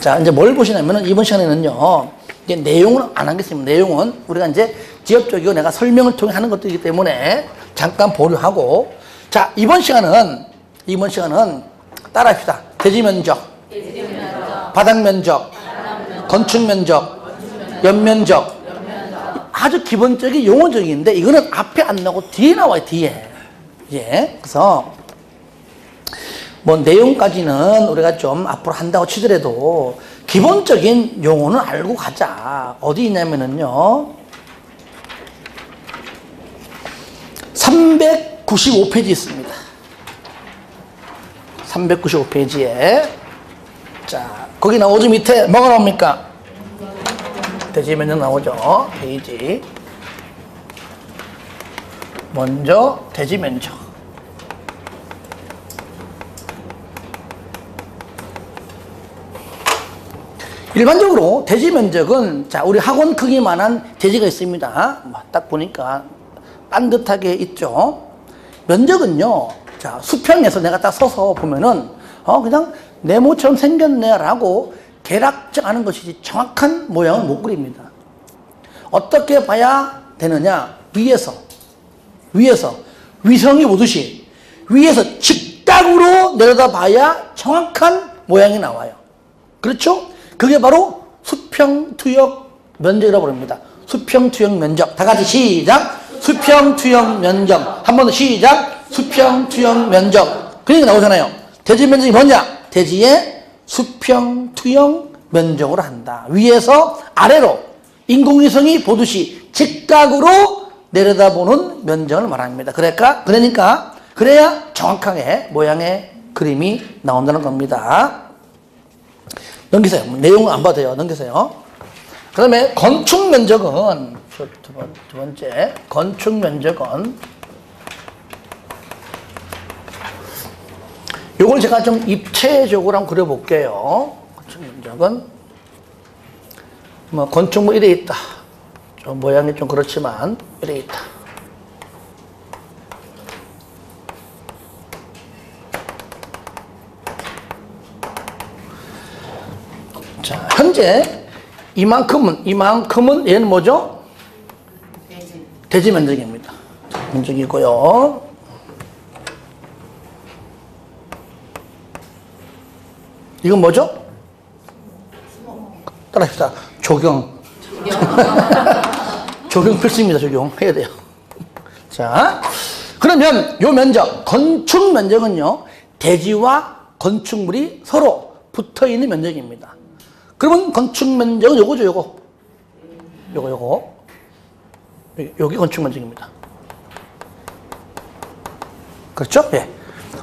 자, 이제 뭘 보시냐면은 이번 시간에는요, 이제 내용은 안 하겠습니다. 내용은 우리가 이제 지엽적이고 내가 설명을 통해 하는 것들이기 때문에 잠깐 보류하고, 자, 이번 시간은 따라 합시다. 대지 면적, 바닥 면적, 건축 면적, 연면적. 아주 기본적인 용어적인데 이거는 앞에 안 나오고 뒤에 나와요, 뒤에. 예. 그래서 뭐 내용까지는 우리가 좀 앞으로 한다고 치더라도 기본적인 용어는 알고 가자. 어디 있냐면은요, 395페이지 있습니다. 395페이지에 자, 거기 나오죠. 밑에 뭐가 나옵니까? 대지 면적 나오죠. 페이지. 먼저 대지 면적. 일반적으로 대지 면적은, 자, 우리 학원 크기만한 대지가 있습니다. 딱 보니까 반듯하게 있죠. 면적은요, 자, 수평에서 내가 딱 서서 보면은 그냥 네모처럼 생겼네 라고 개락정하는 것이지 정확한 모양을 못 그립니다. 어떻게 봐야 되느냐? 위에서 위성이 보듯이 위에서 직각으로 내려다 봐야 정확한 모양이 나와요. 그렇죠? 그게 바로 수평투역 면적이라고 부릅니다. 수평투역 면적. 다 같이 시작. 수평투역 면적. 한 번 더 시작. 수평투역 면적. 그러니까 나오잖아요. 대지 면적이 뭐냐? 대지의 수평투역 면적으로 한다. 위에서 아래로 인공위성이 보듯이 직각으로 내려다보는 면적을 말합니다. 그래야 정확하게 모양의 그림이 나온다는 겁니다. 넘기세요. 내용은 안 봐도 돼요. 넘기세요. 그 다음에 건축 면적은, 두 번째, 건축 면적은, 요걸 제가 좀 입체적으로 한번 그려볼게요. 건축 면적은, 뭐, 건축물 이래 있다. 좀 모양이 좀 그렇지만, 이래 있다. 자, 현재 이만큼은 얘는 뭐죠? 대지 면적입니다. 면적이고요. 이건 뭐죠? 따라합시다. 조경. 조경 필수입니다. 적용 해야 돼요. 자, 그러면 요 면적, 건축 면적은요, 대지와 건축물이 서로 붙어 있는 면적입니다. 그러면 건축 면적은 요거죠, 요거. 여기 건축 면적입니다. 그렇죠? 예.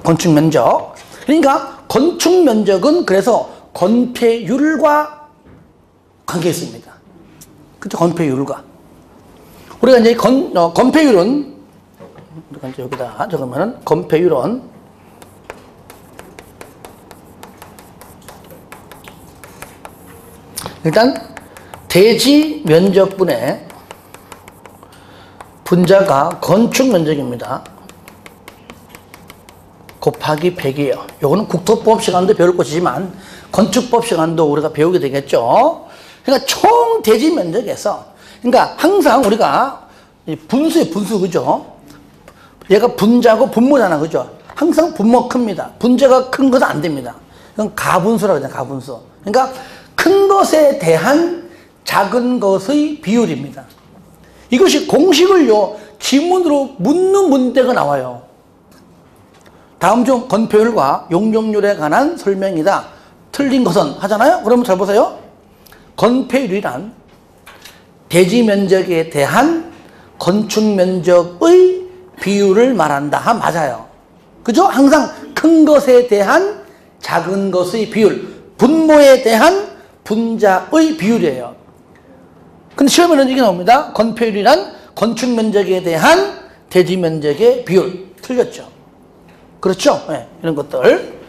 건축 면적. 그러니까 건축 면적은 그래서 건폐율과 관계 있습니다. 그렇죠? 건폐율과. 우리가 이제 건폐율은, 우리가 이제 여기다 적으면은 건폐율은 일단 대지 면적분의 분자가 건축 면적입니다. 곱하기 100이에요. 요거는 국토법 시간도 배울 것이지만 건축법 시간도 우리가 배우게 되겠죠. 그러니까 총 대지 면적에서, 그러니까 항상 우리가 분수에 분수, 그죠? 얘가 분자고 분모잖아, 그죠? 항상 분모 큽니다. 분자가 큰 것은 안 됩니다. 그건 가분수라고 하잖아요, 가분수. 그러니까 큰 것에 대한 작은 것의 비율입니다. 이것이 공식을요, 지문으로 묻는 문제가 나와요. 다음 중 건폐율과 용적률에 관한 설명이다. 틀린 것은 하잖아요? 그러면 잘 보세요. 건폐율이란 대지 면적에 대한 건축 면적의 비율을 말한다. 맞아요. 그죠? 항상 큰 것에 대한 작은 것의 비율, 분모에 대한 분자의 비율이에요. 근데 시험에는 이게 나옵니다. 건폐율이란 건축 면적에 대한 대지 면적의 비율. 틀렸죠? 그렇죠? 네, 이런 것들.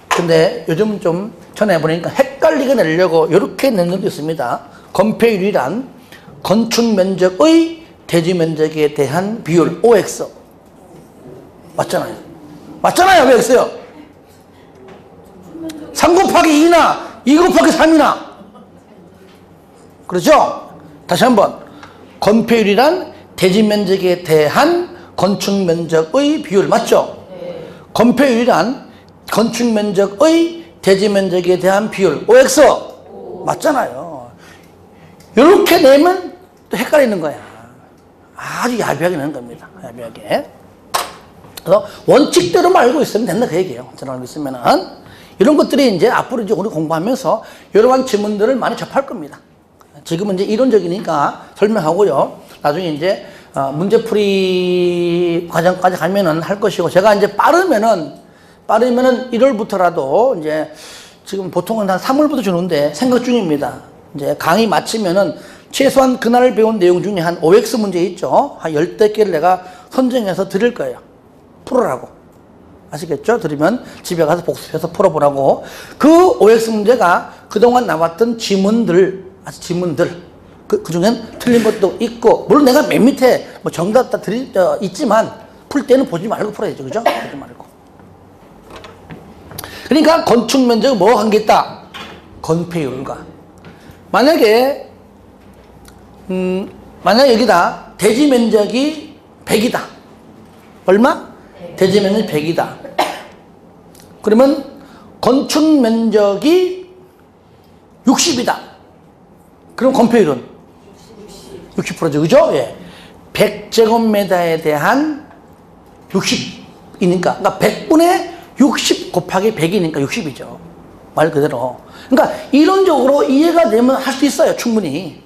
근데 요즘 좀 전에 보니까 헷갈리게 내려고 이렇게 낸 것도 있습니다. 건폐율이란 건축 면적의 대지 면적에 대한 비율, OX. 맞잖아요. 맞잖아요. 왜 X요? 3 곱하기 2나 2 곱하기 3이나. 그렇죠? 다시 한번. 건폐율이란 대지 면적에 대한 건축 면적의 비율. 맞죠? 건폐율이란 건축 면적의 대지 면적에 대한 비율. OX. 맞잖아요. 이렇게 내면 또 헷갈리는 거야. 아주 야비하게 내는 겁니다. 야비하게. 그래서 원칙대로만 알고 있으면 된다 그 얘기예요. 저는 알고 있으면은 이런 것들이 이제 앞으로 이제 우리 공부하면서 여러 가지 질문들을 많이 접할 겁니다. 지금은 이제 이론적이니까 설명하고요. 나중에 이제 문제풀이 과정까지 가면은 할 것이고, 제가 이제 빠르면은 1월부터라도 이제 지금 보통은 한 3월부터 주는데 생각 중입니다. 이제 강의 마치면은 최소한 그날 배운 내용 중에 한 OX 문제 있죠. 한 10대 개를 내가 선정해서 드릴 거예요. 풀어라고. 아시겠죠? 들으면 집에 가서 복습해서 풀어보라고. 그 OX 문제가 그동안 나왔던 지문들, 그 중엔 틀린 것도 있고, 물론 내가 맨 밑에 뭐 정답 다 있지만, 풀 때는 보지 말고 풀어야죠. 그죠? 보지 말고. 그러니까 건축 면적은 뭐가 관계있다? 건폐율과. 만약에 여기다 대지 면적이 100이다. 얼마? 대지 면적이 100이다. 그러면 건축 면적이 60이다. 그럼 건폐율은 60%죠. 그죠? 예. 100제곱미터에 대한 60이니까. 그러니까 100분의 60 곱하기 100이니까 60이죠. 말 그대로. 그러니까 이론적으로 이해가 되면 할 수 있어요. 충분히.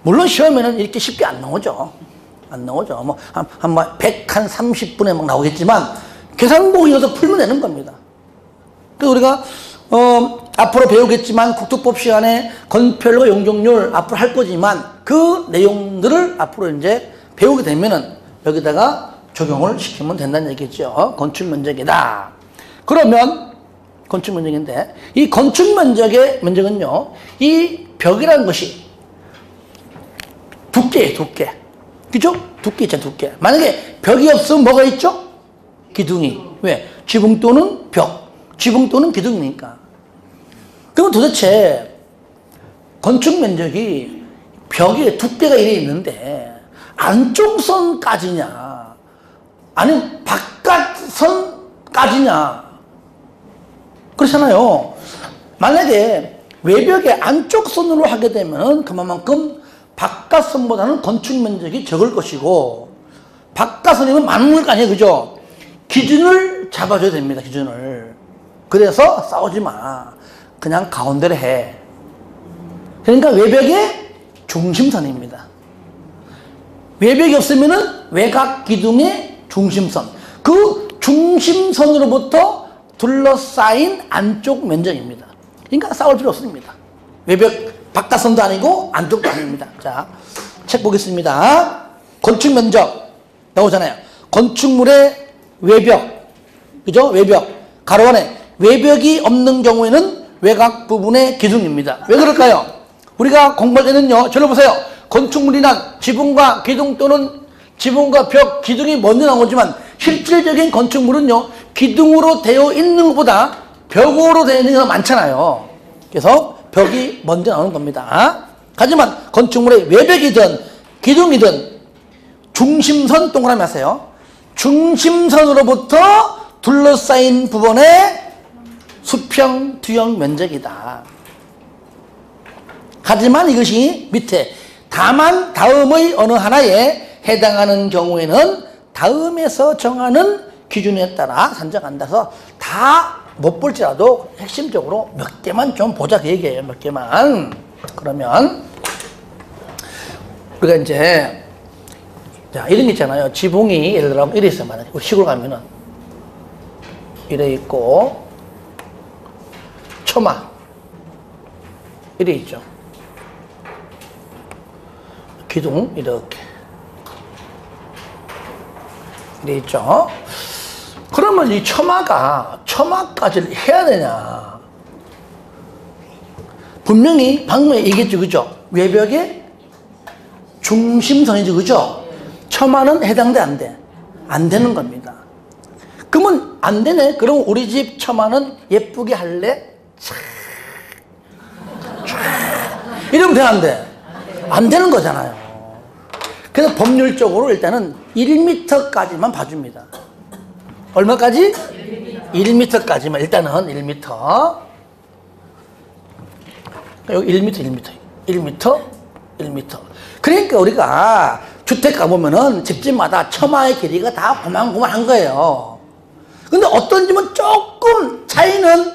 물론 시험에는 이렇게 쉽게 안 나오죠. 안 나오죠. 뭐, 한 130분에 막 나오겠지만, 계산법이라도 풀면 되는 겁니다. 그래서 우리가, 앞으로 배우겠지만, 국토법 시간에 건폐율과 용적률 앞으로 할 거지만, 그 내용들을 앞으로 이제 배우게 되면은, 여기다가 적용을 시키면 된다는 얘기죠. 건축 면적이다. 그러면, 건축 면적인데, 이 건축 면적의 면적은요, 이 벽이라는 것이 두께예요, 두께. 그죠? 두께 있잖아요, 두께. 만약에 벽이 없으면 뭐가 있죠? 기둥이. 왜? 지붕 또는 벽. 지붕 또는 기둥이니까. 그럼 도대체 건축 면적이 벽에 두께가 이래 있는데 안쪽 선까지냐? 아니면 바깥 선까지냐? 그렇잖아요. 만약에 외벽의 안쪽 선으로 하게 되면 그만큼 바깥선보다는 건축 면적이 적을 것이고, 바깥선이면 많은 거 아니에요. 그죠? 기준을 잡아줘야 됩니다. 기준을. 그래서 싸우지 마. 그냥 가운데로 해. 그러니까 외벽의 중심선입니다. 외벽이 없으면은 외곽 기둥의 중심선. 그 중심선으로부터 둘러싸인 안쪽 면적입니다. 그러니까 싸울 필요 없습니다. 외벽 바깥선도 아니고 안쪽도 아닙니다. 자, 책 보겠습니다. 건축 면적 나오잖아요. 건축물의 외벽, 그죠? 외벽. 가로 안에 외벽이 없는 경우에는 외곽 부분의 기둥입니다. 왜 그럴까요? 우리가 공부할 때는요, 저를 보세요. 건축물이란 지붕과 기둥 또는 지붕과 벽, 기둥이 먼저 나오지만 실질적인 건축물은요, 기둥으로 되어 있는 것보다 벽으로 되어 있는 경우가 많잖아요. 그래서 벽이 먼저 나오는 겁니다. 하지만 건축물의 외벽이든 기둥이든 중심선 동그라미 하세요. 중심선으로부터 둘러싸인 부분의 수평 투영 면적이다. 하지만 이것이 밑에 다만 다음의 어느 하나에 해당하는 경우에는 다음에서 정하는 기준에 따라 산정한다서 다 못 볼지라도 핵심적으로 몇 개만 좀 보자 그 얘기예요. 몇 개만. 그러면 우리가 이제 자 이런 게 있잖아요. 지붕이 예를 들어 이래 있어요. 만약에 우리 시골 가면은 이래 있고 처마 이래 있죠. 기둥 이렇게 이래 있죠. 그러면 이 처마까지 해야 되냐? 분명히 방금 얘기했죠, 그죠? 외벽의 중심선이죠, 그죠? 처마는 해당돼, 안 돼? 안 되는 겁니다. 그러면 안 되네? 그럼 우리 집 처마는 예쁘게 할래? 참 이러면 되는데 안 되는 거잖아요. 그래서 법률적으로 일단은 1m까지만 봐줍니다. 얼마까지? 1m까지만. 일단은 1m. 여기 1m. 그러니까 우리가 주택 가보면은 집집마다 처마의 길이가 다 고만고만한 거예요. 근데 어떤 집은 조금 차이는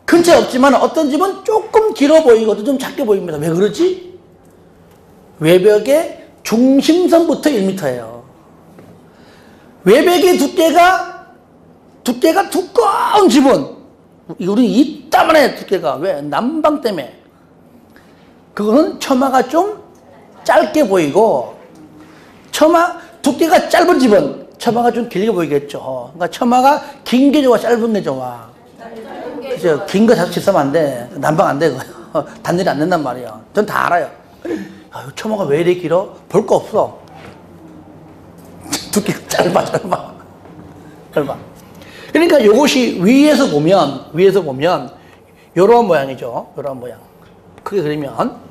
근처에 없지만 어떤 집은 조금 길어 보이고 좀 작게 보입니다. 왜 그러지? 외벽의 중심선부터 1m예요. 외벽의 두께가 두꺼운 집은 우리 이따만해 두께가 왜? 난방 때문에. 그거는 처마가 좀 짧게 보이고 처마 두께가 짧은 집은 처마가 좀 길게 보이겠죠. 그러니까 처마가 긴 게 좋아, 짧은 게 좋아? 그죠? 긴 거 자꾸 쓰면 안 돼. 난방 안 되고요. 단열이 안 된단 말이에요. 전 다 알아요. 야, 처마가 왜 이렇게 길어? 볼 거 없어. 두께가 짧아. 그러니까 이것이 위에서 보면 이런 모양이죠. 이런 모양. 크게 그리면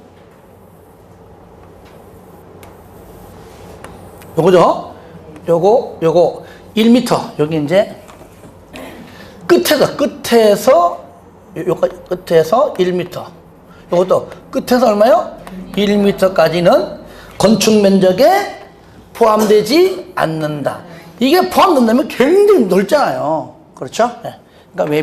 요거죠? 요거 1m. 여기 이제 끝에서 1m. 요것도 끝에서 얼마요? 1m까지는 건축 면적에 포함되지 않는다. 이게 포함된다면 굉장히 넓잖아요. 그렇죠? 네. 그러니까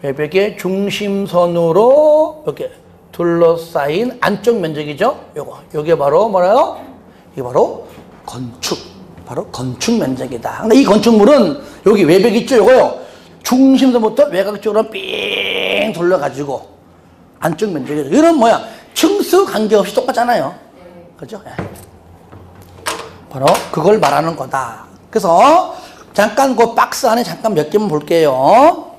외벽의 중심선으로 이렇게 둘러싸인 안쪽 면적이죠. 요게 바로 뭐라요? 이게 바로 건축 면적이다. 근데 이 건축물은 여기 외벽 있죠? 요거요. 중심선부터 외곽 쪽으로 삥 돌려가지고 안쪽 면적이죠. 이런 모양. 층수 관계없이 똑같잖아요. 그죠? 네. 바로 그걸 말하는 거다. 그래서 잠깐 그 박스 안에 잠깐 몇 개만 볼게요.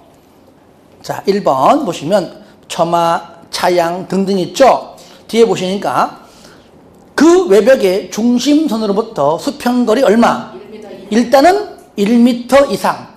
자, 1번 보시면 처마, 차양 등등 있죠? 뒤에 보시니까 그 외벽의 중심선으로부터 수평거리 얼마? 1m. 일단은 1m 이상.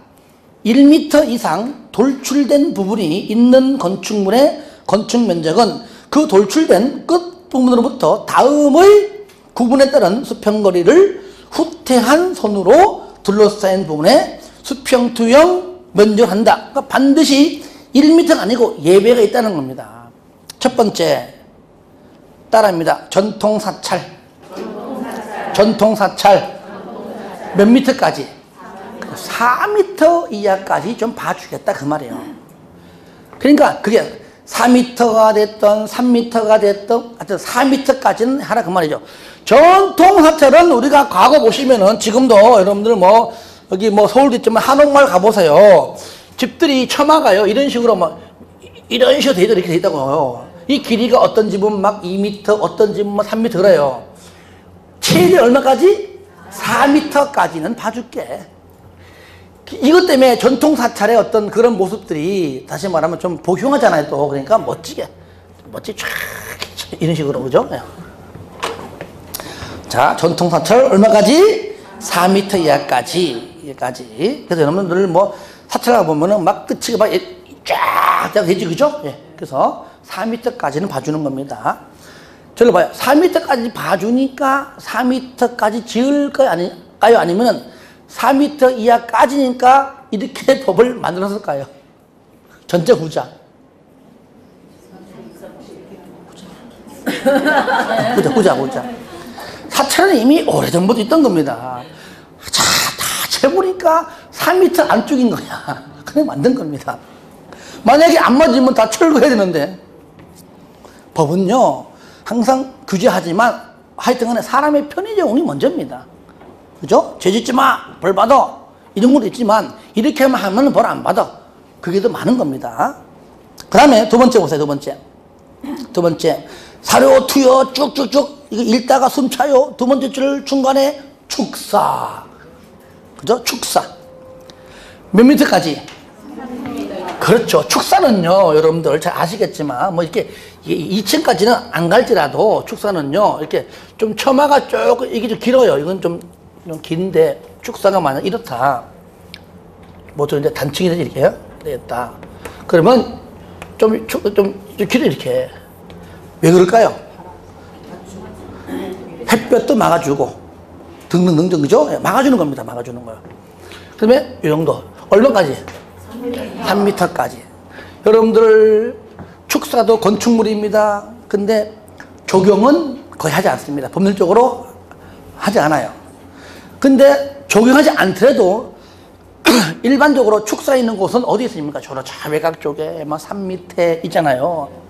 1m 이상 돌출된 부분이 있는 건축물의 건축 면적은 그 돌출된 끝 부분으로부터 다음의 구분에 따른 수평거리를 후퇴한 선으로 둘러싸인 부분에 수평투영 면적을 한다. 그러니까 반드시 1m가 아니고 예배가 있다는 겁니다. 첫 번째 따라합니다. 전통사찰 몇 미터까지? 4m 이하까지 좀 봐주겠다 그 말이에요. 그러니까 그게 4m가 됐던 3m가 됐던 하여튼 4m까지는 하라 그 말이죠. 전통사찰은 우리가 과거 보시면은 지금도 여러분들 뭐 여기 뭐 서울도 있지만 한옥마을 가보세요. 집들이 처마가요 이런 식으로 뭐 이런 식으로 이렇게 돼 있다고요. 이 길이가 어떤 집은 막 2m, 어떤 집은 뭐 3m 그래요. 최대 얼마까지? 4m까지는 봐줄게. 이것 때문에 전통사찰의 어떤 그런 모습들이 다시 말하면 좀 복용하잖아요 또. 그러니까 멋지게 쫙 이런 식으로 그죠? 자, 전통사찰 얼마까지? 4m 이하까지. 그래서 여러분들 뭐 사찰 가보면은 막 끝이 막 쫙 되지 그죠? 그래서 4m까지는 봐주는 겁니다. 저를 봐요. 4m까지 봐주니까 4m까지 지을까요? 아니면 4m 이하까지니까 이렇게 법을 만들었을까요? 전체 후자. 후자. 사찰은 이미 오래전부터 있던 겁니다. 자, 다 재보니까 4m 안쪽인 거야. 그냥 만든 겁니다. 만약에 안 맞으면 다 철거해야 되는데 법은요 항상 규제하지만 하여튼 간에 사람의 편의 제공이 먼저입니다. 그죠? 죄 짓지 마, 벌 받아. 이런 것도 있지만 이렇게만 하면 벌 안 받아. 그게 더 많은 겁니다. 그 다음에 두 번째 보세요. 두 번째 사료 투여 쭉쭉쭉 이거 읽다가 숨 차요. 두 번째 줄 중간에 축사. 그죠? 축사. 몇 미터까지? 그렇죠. 축사는요, 여러분들 잘 아시겠지만, 뭐 이렇게 2층까지는 안 갈지라도 축사는요, 이렇게 좀 처마가 조금, 이게 좀 길어요. 이건 좀 긴데, 축사가 만약 이렇다. 보통 이제 단층이 이렇게 되겠다. 그러면 좀 길어, 이렇게. 왜 그럴까요? 햇볕도 막아주고 등등등등, 그죠? 막아주는 겁니다. 막아주는 거요. 그 다음에 이 정도. 얼마까지? 3m까지. 여러분들 축사도 건축물입니다. 근데 적용은 거의 하지 않습니다. 법률적으로 하지 않아요. 근데 적용하지 않더라도 일반적으로 축사 있는 곳은 어디 있습니까? 저로 저 외곽 쪽에 막 산 밑에 있잖아요.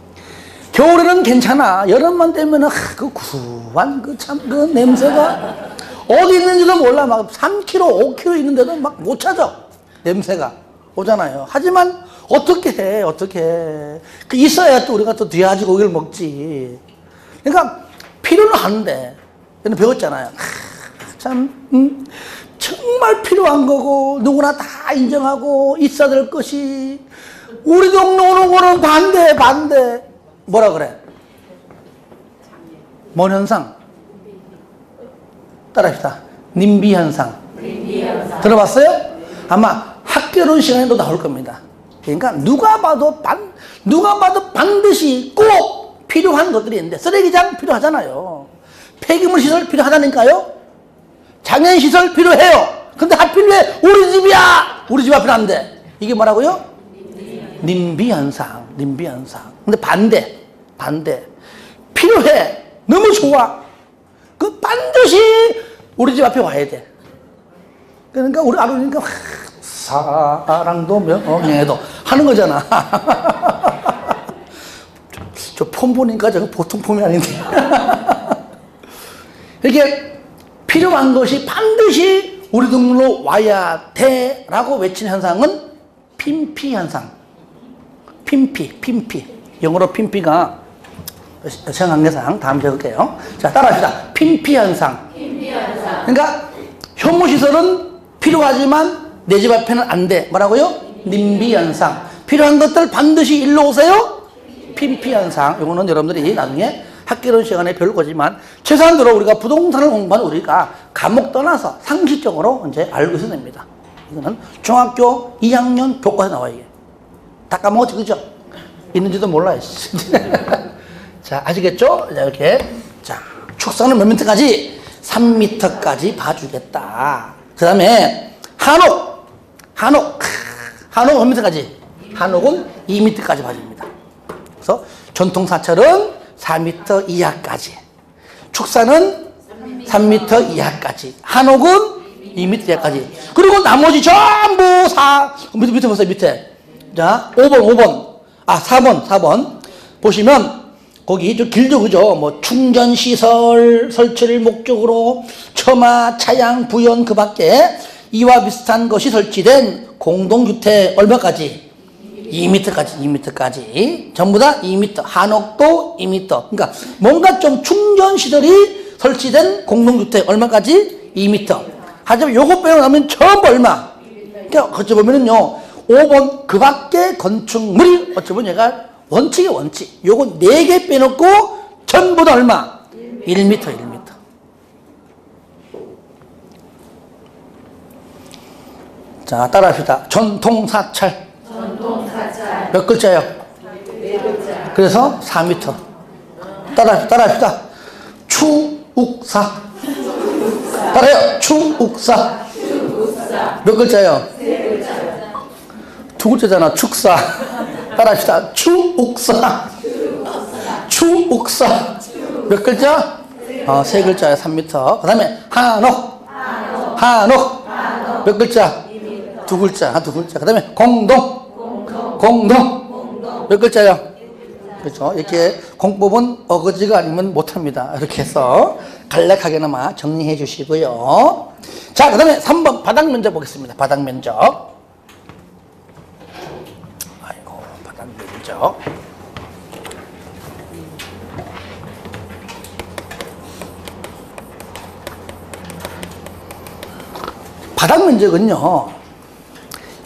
겨울에는 괜찮아. 여름만 되면은 그 구수한 그 냄새가 어디 있는지도 몰라. 막 3km, 5km 있는데도 막 못 찾아. 냄새가 오잖아요. 하지만 어떻게 해? 어떻게 해? 그 있어야 또 우리가 또 돼지 고기를 먹지. 그러니까 필요는 하는데 저는 배웠잖아요. 참 정말 필요한 거고 누구나 다 인정하고 있어야 될 것이 우리 동네 오는 거는 반대. 뭐라 그래? 뭔 현상? 따라합시다. 님비 현상. 들어봤어요? 아마 학교론 시간에도 나올 겁니다. 그러니까 누가 봐도 반드시 꼭 필요한 것들이 있는데 쓰레기장 필요하잖아요. 폐기물 시설 필요하다니까요. 장애인시설 필요해요. 근데 하필 왜 우리 집이야? 우리 집 앞에 안 돼. 이게 뭐라고요? 님비현상. 근데 반대. 필요해. 너무 좋아. 그 반드시 우리 집 앞에 와야 돼. 그러니까 우리 아버니까 사랑도 명예도 하는 거잖아. 저 폼 보니까 저거 보통 폼이 아닌데. 이렇게 필요한 것이 반드시 우리 동네로 와야 돼 라고 외치는 현상은 핀피 현상. 핀피. 영어로 핀피가 시험관계상 다음 배울게요. 자, 따라합시다. 핀피 현상. 그러니까 혐오시설은 필요하지만 내 집 앞에는 안 돼. 뭐라고요? 님비 현상. 필요한 것들 반드시 일로 오세요. 핀피 현상. 이거는 여러분들이 나중에 학교론 시간에 배울 거지만 최소한으로 우리가 부동산을 공부하는 우리가 과목 떠나서 상식적으로 이제 알고 있어야 됩니다. 이거는 중학교 2학년 교과서에 나와 이게. 다 까먹었지, 그죠? 있는지도 몰라요. 자, 아시겠죠? 자, 이렇게. 자, 축사는 몇 미터까지? 3m까지 봐주겠다. 그 다음에 한옥 몇 미터까지? 한옥은 2m까지 봐줍니다. 그래서 전통사철은 4m 이하까지, 축사는 3m 이하까지, 한옥은 2m 이하까지. 그리고 나머지 전부 밑에 보세요. 밑에. 자, 4번 보시면 거기 좀 길죠, 그죠? 뭐 충전시설 설치를 목적으로 처마, 차양, 부연 그 밖에 이와 비슷한 것이 설치된 공동주택 얼마까지? 2m까지. 전부 다 2m. 한옥도 2m. 그러니까 뭔가 좀 충전시설이 설치된 공동주택 얼마까지? 2m. 하지만 요거 빼고 나면 전부 얼마? 그러니까 어찌 보면은요, 5번 그 밖에 건축물이 어찌 보면 얘가 원칙이 원칙. 요거 4개 빼놓고 전부 다 얼마? 1m. 자, 따라합시다. 전통사찰. 몇 글자예요? 4글자. 그래서 4m. 따라합시다. 추욱사. 따라해요. 추욱사. 몇 글자예요? 3글자. 2글자잖아. 축사. 따라합시다. 추욱사. 몇 글자? 3글자에 3m. 그 다음에 한옥. 몇 글자? 2글자. 그 다음에 공동. 몇 글자예요? 그렇죠. 이렇게 공법은 어거지가 아니면 못합니다. 이렇게 해서 간략하게나마 정리해 주시고요. 자, 그 다음에 3번 바닥 면적 보겠습니다. 바닥 면적. 바닥 면적은요,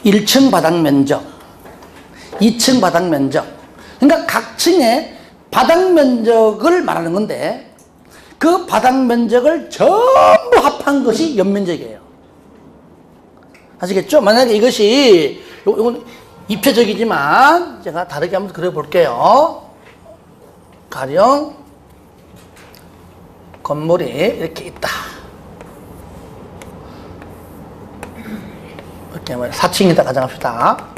1층 바닥 면적, 2층 바닥 면적. 그러니까 각 층의 바닥 면적을 말하는 건데, 그 바닥 면적을 전부 합한 것이 연면적이에요. 아시겠죠? 만약에 이것이, 이건 입체적이지만 제가 다르게 한번 그려볼게요. 가령 건물이 이렇게 있다. 이렇게 4층이다 가정합시다.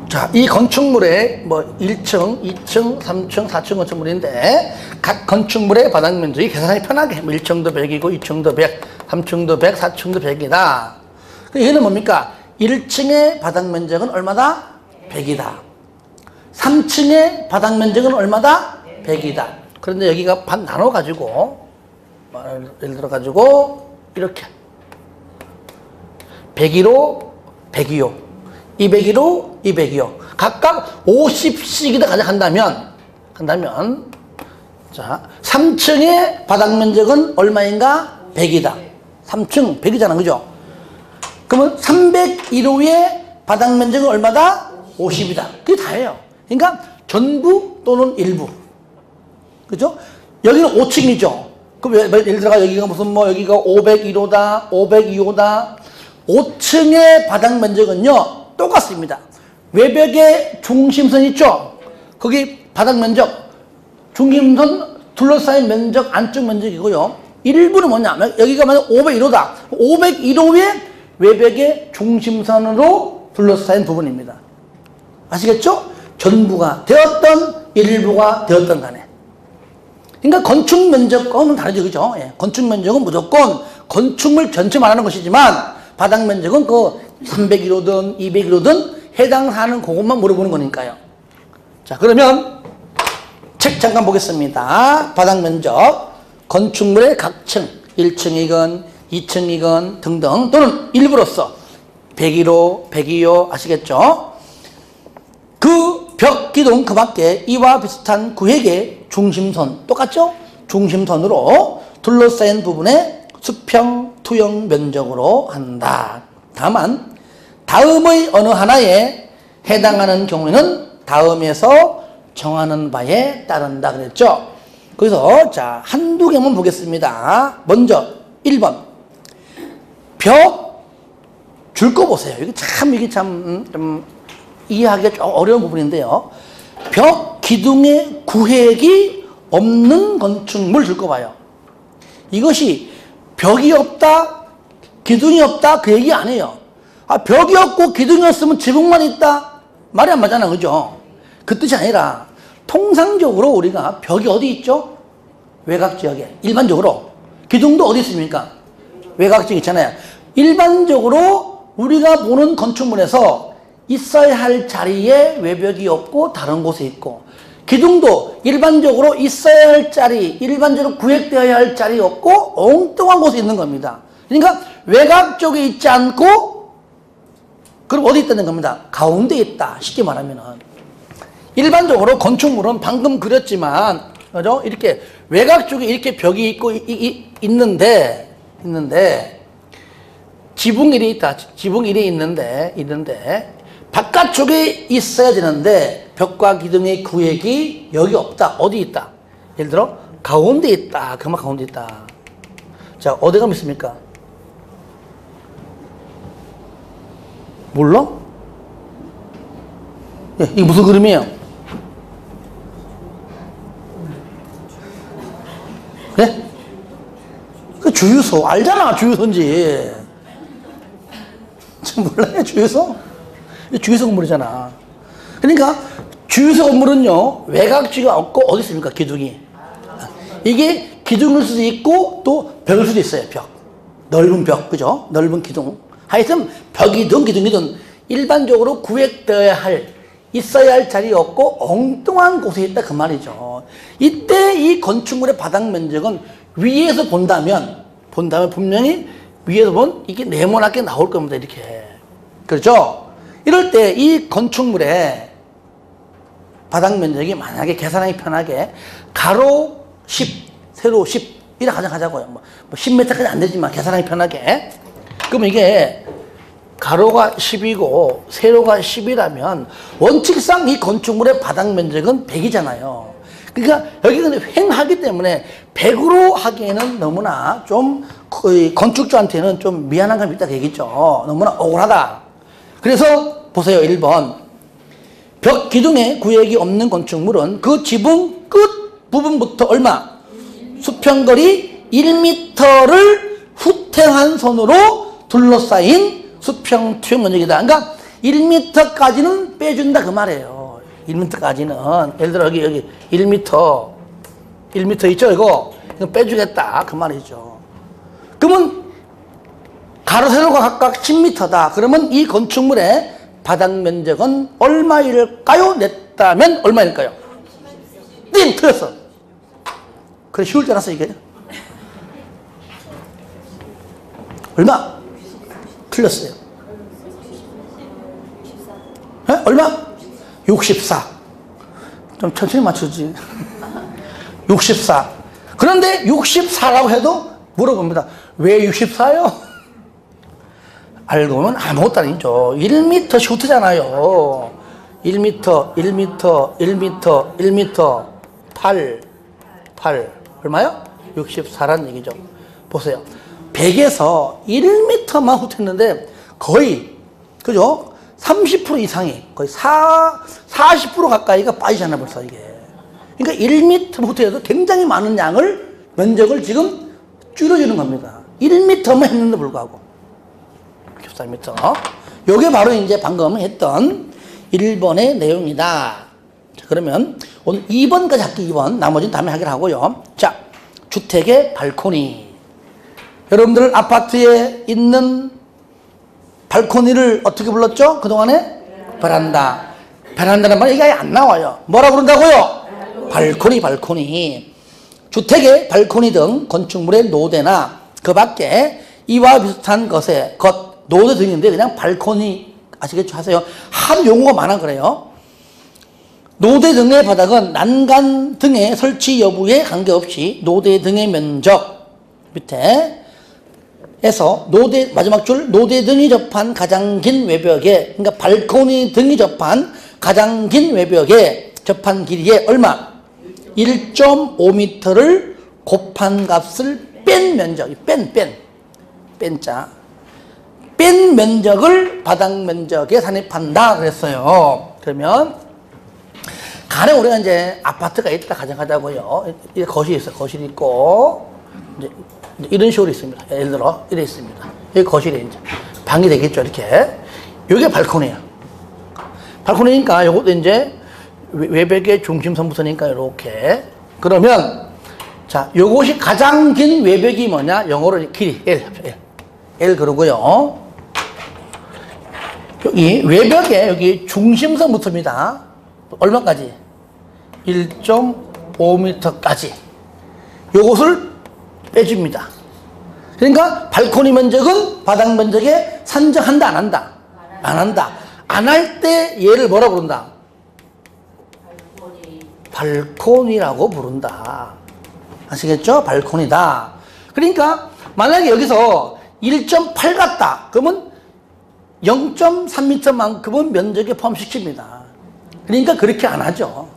자, 이 건축물의 뭐 1층, 2층, 3층, 4층 건축물인데 각 건축물의 바닥 면적이 계산하기 편하게 1층도 100이고 2층도 100, 3층도 100, 4층도 100이다. 얘는 뭡니까? 1층의 바닥 면적은 얼마다? 100이다. 3층의 바닥 면적은 얼마다? 100이다. 그런데 여기가 반 나눠가지고 예를 들어가지고 이렇게 102로 102요. 202로 202요. 각각 50씩이다 가져간다면 자 3층의 바닥 면적은 얼마인가? 100이다. 3층 100이잖아. 그죠? 그러면 301호의 바닥 면적은 얼마다? 50이다. 그게 다예요. 그러니까 전부 또는 일부. 그죠? 여기는 5층이죠. 그럼 예를 들어가 여기가 무슨 뭐 여기가 501호다, 502호다. 5층의 바닥 면적은요 똑같습니다. 외벽에 중심선 있죠? 거기 바닥 면적, 중심선 둘러싸인 면적, 안쪽 면적이고요. 일부는 뭐냐? 여기가 만약 501호다. 501호의 외벽의 중심선으로 둘러싸인 부분입니다. 아시겠죠? 전부가 되었던 일부가 되었던 간에. 그러니까 건축 면적과는 다르죠. 그죠? 예. 건축 면적은 무조건 건축물 전체 말하는 것이지만 바닥 면적은 그 301호든 201호든 해당하는 그것만 물어보는 거니까요. 자, 그러면 책 잠깐 보겠습니다. 바닥 면적, 건축물의 각 층, 1층이건 2층이건 등등 또는 일부로서 101호, 102호 아시겠죠? 그 벽, 기둥 그 밖에 이와 비슷한 구획의 중심선 똑같죠? 중심선으로 둘러싸인 부분에 수평, 투영 면적으로 한다. 다만 다음의 어느 하나에 해당하는 경우에는 다음에서 정하는 바에 따른다 그랬죠. 그래서 자 한두 개만 보겠습니다. 먼저 1번 벽 줄 거 보세요. 이게 참 좀 이해하기가 좀 어려운 부분인데요. 벽 기둥의 구획이 없는 건축물 줄 거 봐요. 이것이 벽이 없다, 기둥이 없다 그 얘기 아니에요. 아, 벽이 없고 기둥이 없으면 지붕만 있다? 말이 안 맞잖아. 그죠? 그 뜻이 아니라 통상적으로 우리가 벽이 어디 있죠? 외곽 지역에. 일반적으로. 기둥도 어디 있습니까? 외곽 지역 있잖아요. 일반적으로 우리가 보는 건축물에서 있어야 할 자리에 외벽이 없고 다른 곳에 있고, 기둥도 일반적으로 있어야 할 자리, 일반적으로 구획되어야 할 자리 없고 엉뚱한 곳에 있는 겁니다. 그러니까 외곽 쪽에 있지 않고 그럼 어디 있다는 겁니다. 가운데 있다. 쉽게 말하면은. 일반적으로 건축물은 방금 그렸지만, 그죠? 이렇게 외곽 쪽에 이렇게 벽이 있고, 있는데, 지붕 1이 있다. 지붕 1이 있는데, 바깥쪽에 있어야 되는데, 벽과 기둥의 구획이 여기 없다. 어디 있다? 예를 들어, 가운데 있다. 그만 가운데 있다. 자, 어디 가면 있습니까? 몰라? 예, 이게 무슨 그림이에요? 예? 그 주유소 알잖아. 주유소인지. 지금 몰라요? 주유소? 주유소 건물이잖아. 그러니까 주유소 건물은요 외곽지가 없고 어디 있습니까? 기둥이. 이게 기둥일 수도 있고 또 벽일 수도 있어요. 벽. 넓은 벽. 그죠? 넓은 기둥. 하여튼 벽이든 기둥이든 일반적으로 구획되어야 할, 있어야 할 자리 없고 엉뚱한 곳에 있다 그 말이죠. 이때 이 건축물의 바닥 면적은 위에서 본다면 분명히 위에서 본 이게 네모나게 나올 겁니다. 이렇게. 그렇죠? 이럴 때 이 건축물의 바닥 면적이 만약에 계산하기 편하게 가로 10, 세로 10 이렇게 가정하자고요. 뭐 10m까지 안 되지만 계산하기 편하게. 그럼 이게 가로가 10이고 세로가 10이라면 원칙상 이 건축물의 바닥 면적은 100이잖아요. 그러니까 여기 근데 횡하기 때문에 100으로 하기에는 너무나 좀 건축주한테는 좀 미안한 감이 있다 그 얘기죠. 너무나 억울하다. 그래서 보세요. 1번 벽 기둥에 구획이 없는 건축물은 그 지붕 끝 부분부터 얼마? 수평거리 1m를 후퇴한 선으로 둘러싸인 수평 투영 면적이다. 그러니까 1m까지는 빼준다 그 말이에요. 1m까지는 예를 들어 여기 1m 있죠 이거 빼주겠다 그 말이죠. 그러면 가로 세로가 각각 10m다. 그러면 이 건축물의 바닥 면적은 얼마일까요? 냈다면 얼마일까요? 띵! 틀렸어. 그래 쉬울 줄 알았어 이게. 얼마? 틀렸어요. 에? 얼마? 64. 좀 천천히 맞추지. 64. 그런데 64라고 해도 물어봅니다. 왜 64요? 알고 보면 아무것도 아니죠. 1m 슈트잖아요. 1m, 1m, 1m, 1m, 8. 얼마요? 64란 얘기죠. 보세요. 100에서 1m만 후퇴했는데 거의, 그죠? 30% 이상이, 거의 40% 가까이가 빠지잖아, 벌써 이게. 그러니까 1m 후퇴해도 굉장히 많은 양을, 면적을 지금 줄여주는 겁니다. 1m만 했는데 불구하고. 64m. 요게 바로 이제 방금 했던 1번의 내용이다. 자, 그러면 오늘 2번까지 할게요, 2번. 나머지는 다음에 하기로 하고요. 자, 주택의 발코니. 여러분들 아파트에 있는 발코니를 어떻게 불렀죠? 그동안에? 베란다. 베란다는 말 얘기 안 나와요. 뭐라 부른다고요? 발코니. 주택의 발코니 등 건축물의 노대나 그 밖에 이와 비슷한 노대 등인데 그냥 발코니 아시겠죠? 하세요. 하도 용어가 많아 그래요. 노대 등의 바닥은 난간 등의 설치 여부에 관계없이 노대 등의 면적 밑에 에서 마지막 줄 노대 등이 접한 가장 긴 외벽에, 그러니까 발코니 등이 접한 가장 긴 외벽에 접한 길이에 얼마? 1.5m를 곱한 값을 뺀 면적, 뺀 면적을 바닥 면적에 산입한다 그랬어요. 그러면 간에 우리가 이제 아파트가 있다 가정하자고요. 이 거실이 있어, 거실이 있고 이제 이런 식으로 있습니다. 예를 들어 이래 있습니다. 여기 거실에 이제 방이 되겠죠. 이렇게 이게 발코니야. 발코니니까 요것도 이제 외벽의 중심선부터니까 이렇게. 그러면 자, 요것이 가장 긴 외벽이 뭐냐? 영어로 길이 L 그러고요. 여기 외벽에 여기 중심선부터입니다. 얼마까지? 1.5m까지. 요것을 빼줍니다. 그러니까 발코니 면적은 바닥 면적에 산정한다 안 한다? 안 한다. 안 할 때 얘를 뭐라 부른다? 발코니라고 부른다. 아시겠죠? 발코니다. 그러니까 만약에 여기서 1.8 같다. 그러면 0.3m만큼은 면적에 포함시킵니다. 그러니까 그렇게 안 하죠.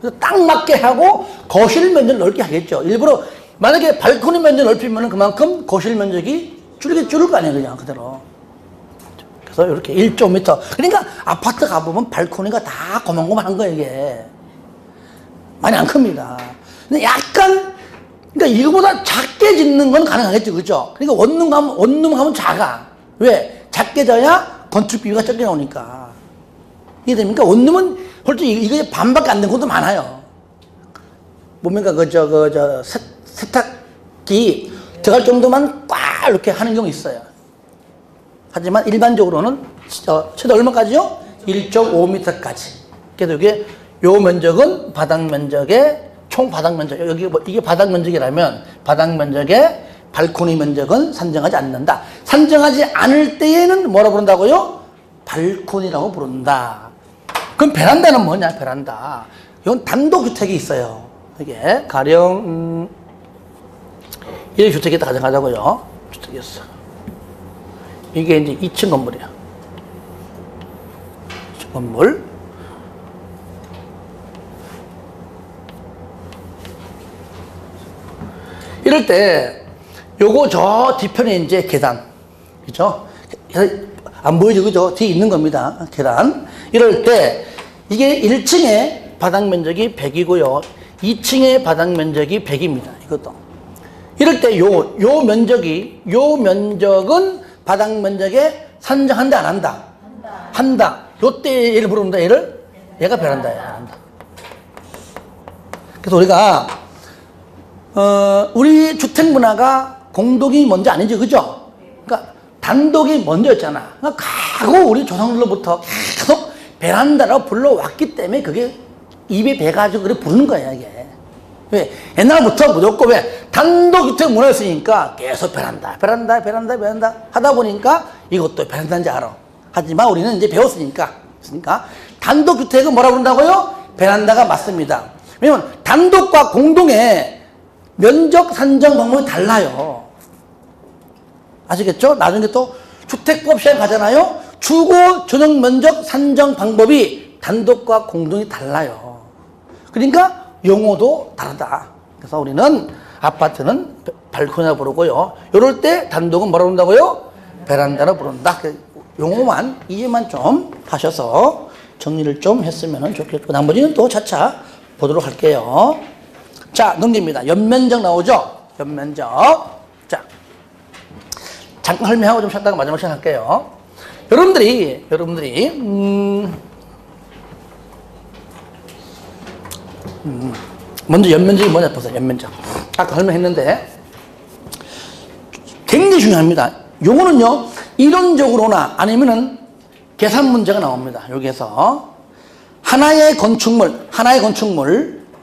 그래서 딱 맞게 하고 거실 면적을 넓게 하겠죠. 일부러 만약에 발코니 면적 넓히면 그만큼 거실 면적이 줄을 거 아니에요, 그냥 그대로. 그래서 이렇게 1.5m. 그러니까 아파트 가보면 발코니가 다 고만고만한 거예요, 이게. 많이 안 큽니다. 근데 약간, 그러니까 이거보다 작게 짓는 건 가능하겠죠, 그죠? 그러니까 원룸 하면 작아. 왜? 작게 져야 건축 비용이 적게 나오니까. 이해됩니까? 원룸은 솔직히 이거 반밖에 안 되는 것도 많아요. 뭡니까, 세탁기 들어갈 정도만 꽉 이렇게 하는 경우 있어요. 하지만 일반적으로는 최대 얼마까지요? 1.5m까지. 그래서 이게 요 면적은 바닥 면적의 총 바닥 면적. 여기 이게 바닥 면적이라면 바닥 면적의 발코니 면적은 산정하지 않는다. 산정하지 않을 때에는 뭐라 부른다고요? 발코니라고 부른다. 그럼 베란다는 뭐냐? 베란다. 이건 단독주택이 있어요. 이게 가령 이런 주택이다 가정하자고요. 주택이었어. 이게 이제 2층 건물이야. 2층 건물. 이럴 때 요거 저 뒤편에 이제 계단. 그죠? 안 보이죠? 그죠? 뒤에 있는 겁니다. 계단. 이럴 때 이게 1층의 바닥 면적이 100이고요. 2층의 바닥 면적이 100입니다. 이것도. 이럴 때 요 면적은 바닥 면적에 산정한다, 안 한다? 한다. 요때 얘를 부릅니다. 얘가 베란다예요. 베란다. 그래서 우리가, 우리 주택 문화가 공동이 먼저 아니죠. 그죠? 그러니까 단독이 먼저였잖아. 그러니까 가고 우리 조상들로부터 계속 베란다라고 불러왔기 때문에 그게 입에 배가지고 그래 부르는 거야, 이게. 왜? 옛날부터 무조건 왜? 단독주택 문화였으니까 계속 베란다 하다 보니까 이것도 베란다인지 알아. 하지만 우리는 이제 배웠으니까. 단독주택은 뭐라 부른다고요? 베란다가 맞습니다. 왜냐면 단독과 공동의 면적 산정 방법이 달라요. 아시겠죠? 나중에 또 주택법 시간 가잖아요. 주거 전용 면적 산정 방법이 단독과 공동이 달라요. 그러니까 용어도 다르다. 그래서 우리는 아파트는 발코니라 부르고요. 이럴 때 단독은 뭐라 부른다고요? 베란다라 부른다. 용어만 이해만 좀 하셔서 정리를 좀 했으면 좋겠고 나머지는 또 차차 보도록 할게요. 자, 넘깁니다. 연면적 나오죠? 연면적. 자, 잠깐 설명하고 좀 쉬었다가 마지막 시간 할게요. 여러분들이 먼저 연면적이 뭐냐 보세요. 연면적. 아까 설명했는데 굉장히 중요합니다. 요거는요 이론적으로나 아니면은 계산 문제가 나옵니다. 여기에서 하나의 건축물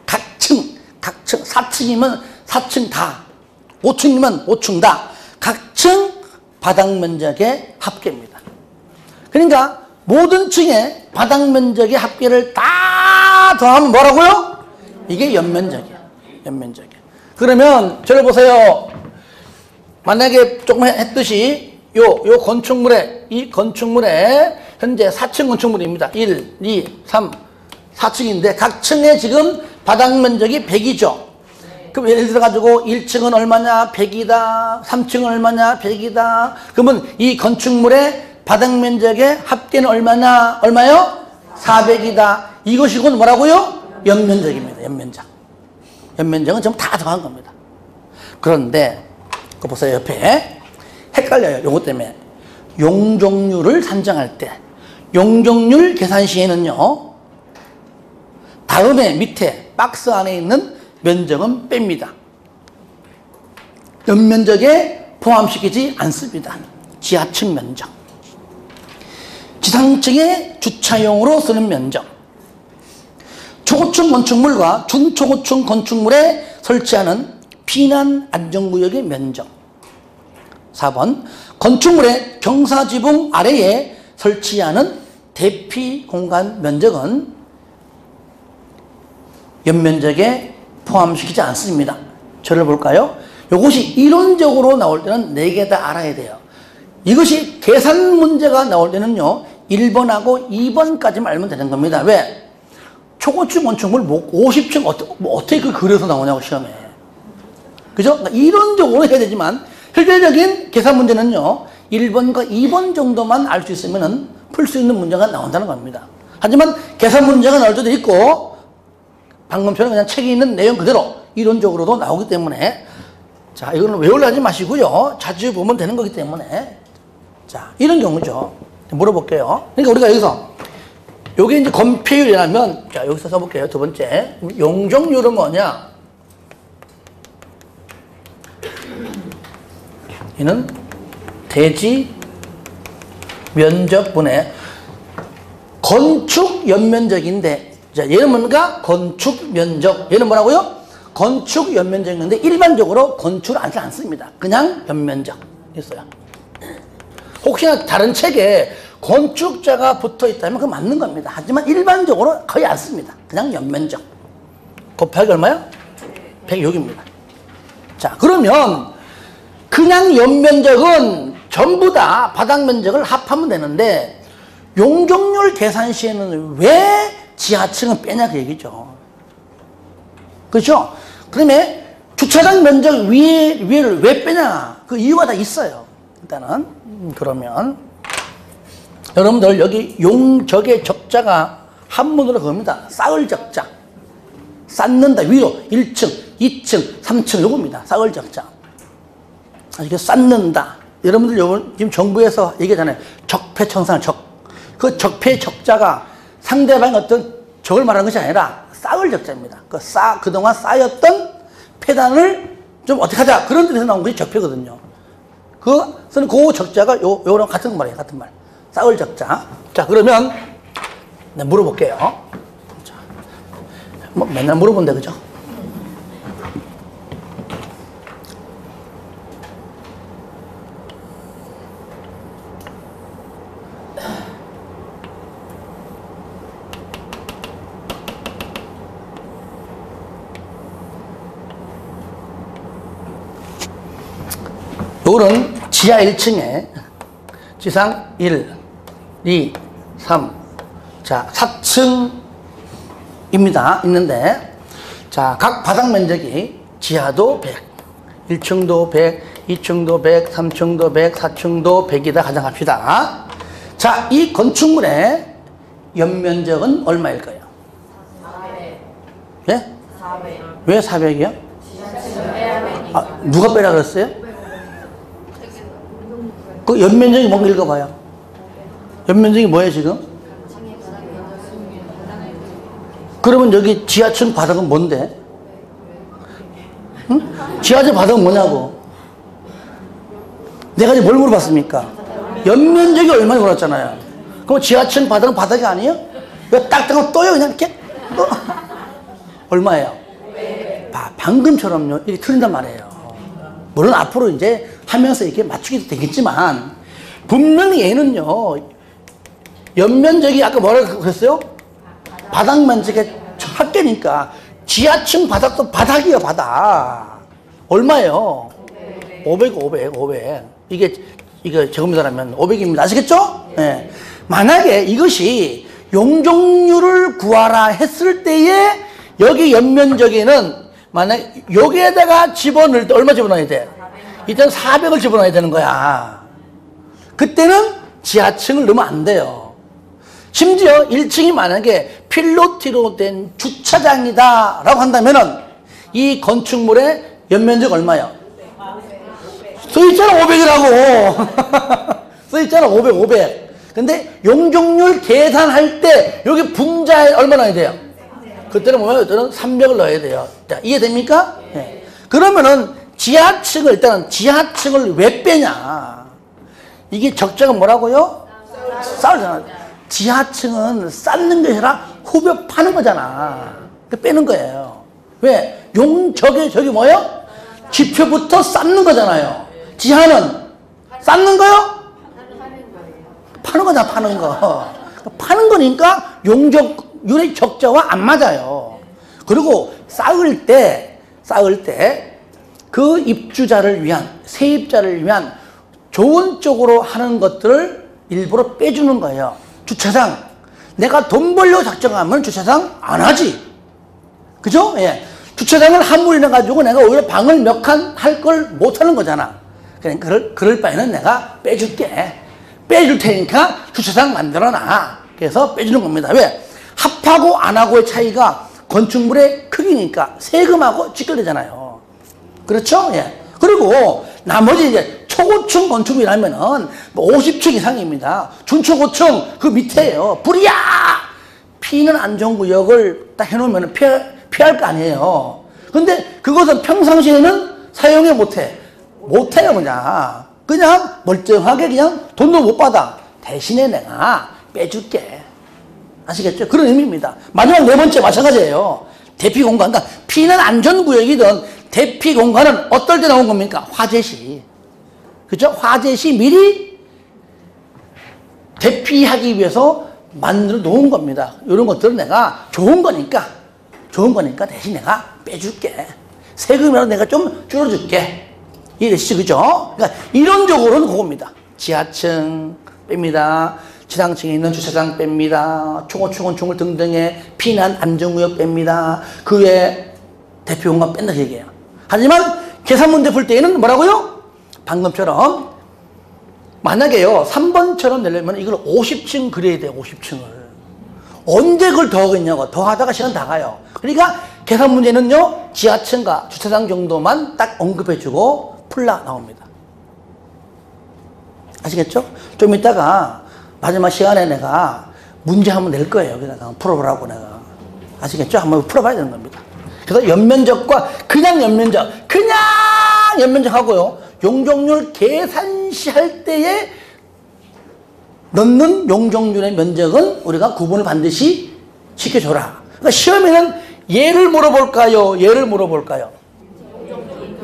각층 4층이면 4층 다 5층이면 5층 다 각층 바닥 면적의 합계입니다. 그러니까 모든 층의 바닥 면적의 합계를 다 더하면 뭐라고요? 이게 연면적이야. 연면적이야. 그러면 저를 보세요. 만약에 조금 했듯이 요 건축물에 이 건축물에 현재 4층 건축물입니다. 1, 2, 3, 4층인데 각 층에 지금 바닥 면적이 100이죠. 그럼 예를 들어 가지고 1층은 얼마냐? 100이다. 3층은 얼마냐? 100이다. 그러면 이 건축물의 바닥 면적의 합계는 얼마냐? 얼마요? 400이다. 이것이 곧 뭐라고요? 연면적입니다. 연면적. 연면적은 전부 다 더한 겁니다. 그런데 그거 보세요. 옆에 헷갈려요. 요거 때문에 용적률을 산정할 때 용적률 계산 시에는요 다음에 밑에 박스 안에 있는 면적은 뺍니다. 연면적에 포함시키지 않습니다. 지하층 면적, 지상층의 주차용으로 쓰는 면적, 초고층 건축물과 중초고층 건축물에 설치하는 피난 안전구역의 면적. 4번 건축물의 경사지붕 아래에 설치하는 대피 공간 면적은 연면적에 포함시키지 않습니다. 저를 볼까요? 이것이 이론적으로 나올 때는 4개 다 알아야 돼요. 이것이 계산 문제가 나올 때는요 1번하고 2번까지만 알면 되는 겁니다. 왜? 초고층 건축물 50층 어떻게 그려서 나오냐고 시험에. 그죠? 그러니까 이론적으로 해야 되지만 실질적인 계산 문제는요 1번과 2번 정도만 알 수 있으면 풀 수 있는 문제가 나온다는 겁니다. 하지만 계산 문제가 나올 때도 있고 방금처럼 그냥 책에 있는 내용 그대로 이론적으로도 나오기 때문에 자 이거는 외우려 하지 마시고요 자주 보면 되는 거기 때문에 자 이런 경우죠. 물어볼게요. 그러니까 우리가 여기서 요게 이제 건폐율이라면 자 여기서 써볼게요. 두 번째 용적률은 뭐냐? 이는 대지 면적분의 건축 연면적인데 자 얘는 뭔가 건축 면적 얘는 뭐라고요? 건축 연면적인데 일반적으로 건축을 안 씁니다. 그냥 연면적 있어요. 혹시나 다른 책에 건축자가 붙어 있다면 그거 맞는 겁니다. 하지만 일반적으로 거의 안 씁니다. 그냥 연면적 곱하기 얼마요? 106입니다. 자 그러면 그냥 연면적은 전부 다 바닥 면적을 합하면 되는데 용적률 계산 시에는 왜 지하층은 빼냐 그 얘기죠. 그렇죠? 그러면 주차장 면적 위를 왜 빼냐 그 이유가 다 있어요. 일단은 그러면 여러분들 여기 용적의 적자가 한문으로 그겁니다. 쌓을 적자. 쌓는다. 위로 1층, 2층, 3층 요겁니다. 쌓을 적자. 이게 쌓는다. 여러분들 지금 정부에서 얘기하잖아요. 적폐청산 적. 그 적폐 적자가 상대방의 어떤 적을 말하는 것이 아니라 쌓을 적자입니다. 그동안 쌓였던 폐단을 좀 어떻게 하자. 그런 데서 나온 것이 적폐거든요. 그래서 그 적자가 요랑 같은 말이에요. 같은 말. 쌓을 적자. 자, 그러면 네, 물어볼게요. 자, 뭐 맨날 물어본다, 그죠? 요거는 지하 1층에 지상 1, 2, 3, 자, 4층입니다. 있는데, 자, 각 바닥 면적이 지하도 100, 1층도 100, 2층도 100, 3층도 100, 4층도 100이다 가정합시다. 자, 이 건축물의 연면적은 얼마일까요? 400. 예? 400. 왜 400이요? 아, 누가 빼라 그랬어요? 그 연면적이 뭔가 읽어봐요. 연면적이 뭐예요, 지금? 그러면 여기 지하층 바닥은 뭔데? 응? 지하층 바닥은 뭐냐고? 내가 이제 뭘 물어봤습니까? 연면적이 얼마나 물었잖아요. 그럼 지하층 바닥은 바닥이 아니에요? 이거 딱딱하면 떠요, 그냥 이렇게? 얼마예요? 방금처럼요, 이게 틀린단 말이에요. 물론 앞으로 이제 하면서 이렇게 맞추기도 되겠지만, 분명히 얘는요, 연면적이 아까 뭐라고 그랬어요? 바닥 면적의 합계니까, 지하층 바닥도 바닥이에요, 바닥. 얼마예요? 500. 이게 제곱미터라면 500입니다. 아시겠죠? 네. 만약에 이것이 용적률을 구하라 했을 때에, 여기 연면적에는, 만약 여기에다가 집어넣을 때 얼마 집어넣어야 돼? 이때는 400을 집어넣어야 되는 거야. 그때는 지하층을 넣으면 안 돼요. 심지어 1층이 만약에 필로티로 된 주차장이다 라고 한다면은 이 건축물의 연면적 얼마야? 써있잖아 500이라고. 써있잖아 500. 근데 용적률 계산할 때 여기 분자에 얼마 넣어야 돼요? 그때는 뭐예요? 그때는 300을 넣어야 돼요. 자, 이해됩니까? 네. 그러면은 일단은 지하층을 왜 빼냐? 이게 적자가 뭐라고요? 쌓으잖아. 지하층은 쌓는 게 아니라 후벼 파는 거잖아. 빼는 거예요. 왜? 저기 뭐예요? 지표부터 쌓는 거잖아요. 지하는 쌓는 거요? 파는 거잖아, 파는 거. 파는 거니까 용적률의 적자와 안 맞아요. 그리고 쌓을 때 그 입주자를 위한, 세입자를 위한 좋은 쪽으로 하는 것들을 일부러 빼주는 거예요. 주차장. 내가 돈 벌려고 작정하면 주차장 안 하지. 그죠? 예. 주차장을 함부로 내가지고 내가 오히려 방을 몇 칸 할 걸 못 하는 거잖아. 그러니까 그럴 바에는 내가 빼줄게. 빼줄 테니까 주차장 만들어 놔. 그래서 빼주는 겁니다. 왜? 합하고 안 하고의 차이가 건축물의 크기니까 세금하고 직결되잖아요. 그렇죠? 예. 그리고 나머지 이제 초고층 건축이라면은 50층 이상입니다. 중초고층 그 밑에요. 불이야! 피는 안 좋은 구역을 딱 해놓으면 피할 거 아니에요. 근데 그것은 평상시에는 사용해 못해. 못해요, 그냥 멀쩡하게 그냥 돈도 못 받아. 대신에 내가 빼줄게. 아시겠죠? 그런 의미입니다. 마지막 네 번째 마찬가지예요. 대피 공간. 그러니까 피는 안 좋은 구역이든 대피 공간은 어떨 때 나온 겁니까? 화재시. 그죠? 화재시 미리 대피하기 위해서 만들어 놓은 겁니다. 이런 것들은 내가 좋은 거니까 대신 내가 빼줄게. 세금이라도 내가 좀 줄여줄게. 이해되시죠? 그죠? 그러니까 이론적으로는 그겁니다. 지하층 뺍니다. 지상층에 있는 주차장 뺍니다. 초고층 등등의 피난 안전구역 뺍니다. 그 외에 대피 공간 뺀다 그 얘기예요. 하지만 계산 문제 풀 때에는 뭐라고요? 방금처럼 만약에요 3번처럼 내려면 이걸 50층 그려야 돼요. 50층을 언제 그걸 더하겠냐고. 더하다가 시간 다 가요. 그러니까 계산 문제는요, 지하층과 주차장 정도만 딱 언급해주고 풀라 나옵니다. 아시겠죠? 좀 이따가 마지막 시간에 내가 문제 한번 낼 거예요. 여기다가 풀어보라고 내가. 아시겠죠? 한번 풀어봐야 되는 겁니다. 그래서 연면적과 그냥 연면적 하고요. 용적률 계산시 할 때에 넣는 용적률의 면적은 우리가 구분을 반드시 시켜줘라. 그러니까 시험에는 얘를 물어볼까요? 얘를 물어볼까요?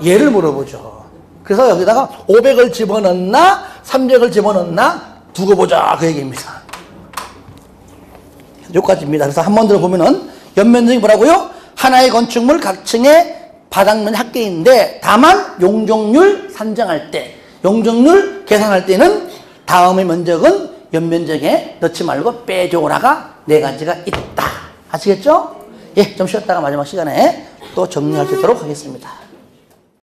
얘를 물어보죠. 그래서 여기다가 500을 집어넣나 300을 집어넣나 두고 보자 그 얘기입니다. 여기까지입니다. 그래서 한 번 더 보면은 연면적이 뭐라고요? 하나의 건축물 각 층의 바닥면 합계인데 다만 용적률 산정할 때, 용적률 계산할 때는 다음의 면적은 연면적에 넣지 말고 빼줘라가 4가지가 있다. 아시겠죠? 예, 좀 쉬었다가 마지막 시간에 또 정리할 수 있도록 하겠습니다.